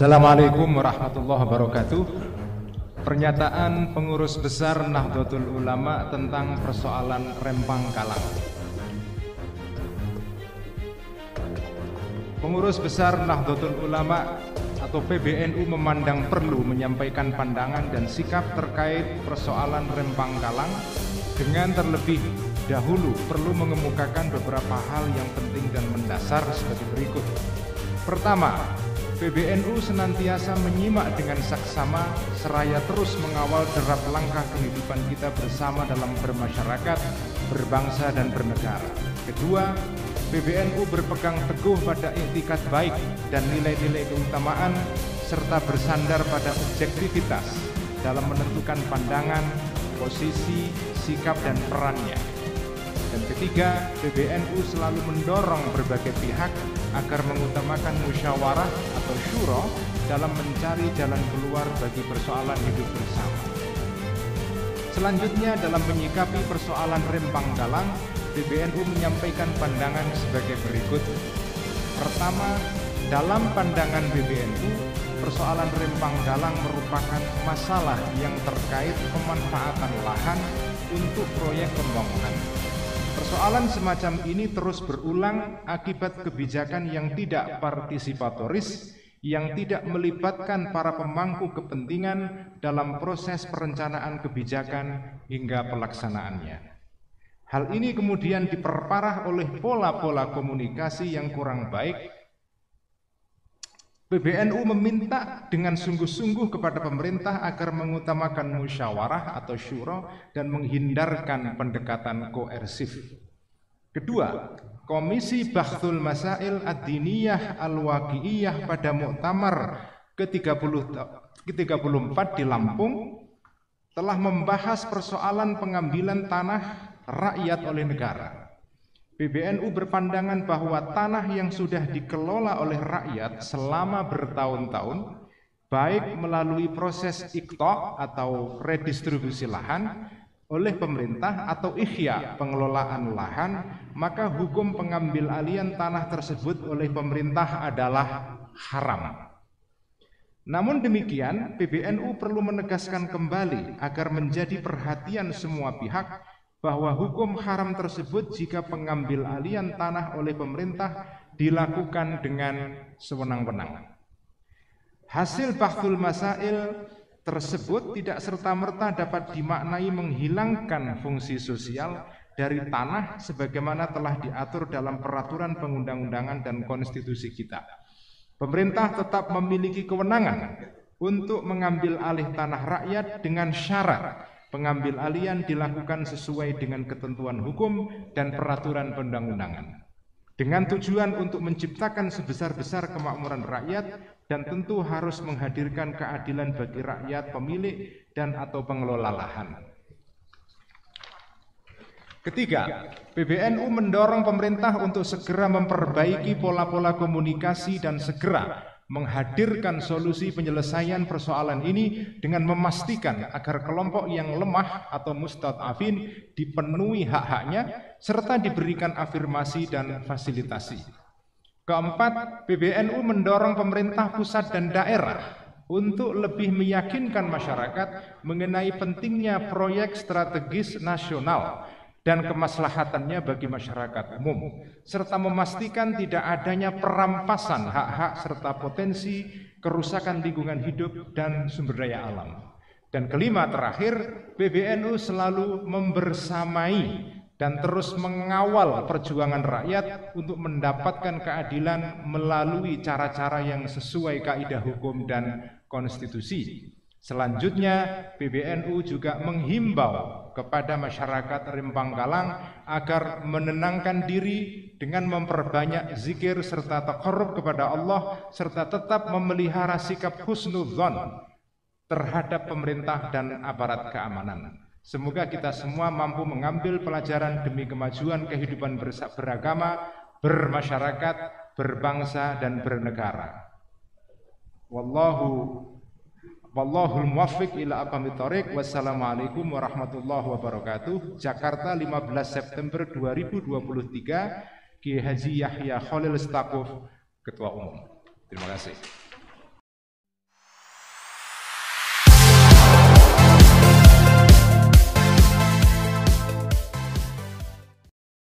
Assalamualaikum warahmatullahi wabarakatuh. Pernyataan pengurus besar Nahdlatul Ulama tentang persoalan Rempang Kalang. Pengurus besar Nahdlatul Ulama atau PBNU memandang perlu menyampaikan pandangan dan sikap terkait persoalan Rempang Kalang dengan terlebih dahulu perlu mengemukakan beberapa hal yang penting dan mendasar sebagai berikut. Pertama, PBNU senantiasa menyimak dengan saksama seraya terus mengawal derap langkah kehidupan kita bersama dalam bermasyarakat, berbangsa dan bernegara. Kedua, PBNU berpegang teguh pada iktikad baik dan nilai-nilai keutamaan serta bersandar pada objektivitas dalam menentukan pandangan, posisi, sikap dan perannya. Dan ketiga, PBNU selalu mendorong berbagai pihak agar mengutamakan musyawarah atau syuro dalam mencari jalan keluar bagi persoalan hidup bersama. Selanjutnya, dalam menyikapi persoalan Rempang Kalang, PBNU menyampaikan pandangan sebagai berikut. Pertama, dalam pandangan PBNU, persoalan Rempang Kalang merupakan masalah yang terkait pemanfaatan lahan untuk proyek pembangunan. Persoalan semacam ini terus berulang akibat kebijakan yang tidak partisipatoris, yang tidak melibatkan para pemangku kepentingan dalam proses perencanaan kebijakan hingga pelaksanaannya. Hal ini kemudian diperparah oleh pola-pola komunikasi yang kurang baik. PBNU meminta dengan sungguh-sungguh kepada pemerintah agar mengutamakan musyawarah atau syuro dan menghindarkan pendekatan koersif. Kedua, Komisi Bahthul Masail Ad-Diniyah Al-Waqi'iyah pada Muktamar ke-34 di Lampung telah membahas persoalan pengambilan tanah rakyat oleh negara. PBNU berpandangan bahwa tanah yang sudah dikelola oleh rakyat selama bertahun-tahun, baik melalui proses iqta' atau redistribusi lahan oleh pemerintah atau ihya pengelolaan lahan, maka hukum pengambil alihan tanah tersebut oleh pemerintah adalah haram. Namun demikian, PBNU perlu menegaskan kembali agar menjadi perhatian semua pihak bahwa hukum haram tersebut jika pengambil alihan tanah oleh pemerintah dilakukan dengan sewenang-wenang. Hasil Bahthul Masail tersebut tidak serta-merta dapat dimaknai menghilangkan fungsi sosial dari tanah sebagaimana telah diatur dalam peraturan perundang-undangan dan konstitusi kita. Pemerintah tetap memiliki kewenangan untuk mengambil alih tanah rakyat dengan syarat pengambil alihan dilakukan sesuai dengan ketentuan hukum dan peraturan perundang-undangan, dengan tujuan untuk menciptakan sebesar-besar kemakmuran rakyat dan tentu harus menghadirkan keadilan bagi rakyat pemilik dan atau pengelola lahan. Ketiga, PBNU mendorong pemerintah untuk segera memperbaiki pola-pola komunikasi dan segera menghadirkan solusi penyelesaian persoalan ini dengan memastikan agar kelompok yang lemah atau mustad'afin dipenuhi hak-haknya serta diberikan afirmasi dan fasilitasi. Keempat, PBNU mendorong pemerintah pusat dan daerah untuk lebih meyakinkan masyarakat mengenai pentingnya proyek strategis nasional dan kemaslahatannya bagi masyarakat umum, serta memastikan tidak adanya perampasan hak-hak serta potensi kerusakan lingkungan hidup dan sumber daya alam. Dan kelima terakhir, PBNU selalu membersamai dan terus mengawal perjuangan rakyat untuk mendapatkan keadilan melalui cara-cara yang sesuai kaidah hukum dan konstitusi. Selanjutnya, PBNU juga menghimbau kepada masyarakat Rempang Kalang agar menenangkan diri dengan memperbanyak zikir serta taqarrub kepada Allah serta tetap memelihara sikap husnudzon terhadap pemerintah dan aparat keamanan. Semoga kita semua mampu mengambil pelajaran demi kemajuan kehidupan beragama, bermasyarakat, berbangsa dan bernegara. Wallahul muwaffiq ila aqwamit thoriq. Wassalamualaikum warahmatullahi wabarakatuh. Jakarta, 15 September 2023. Kiai Haji Yahya Khalil Stakuf, Ketua Umum. Terima kasih.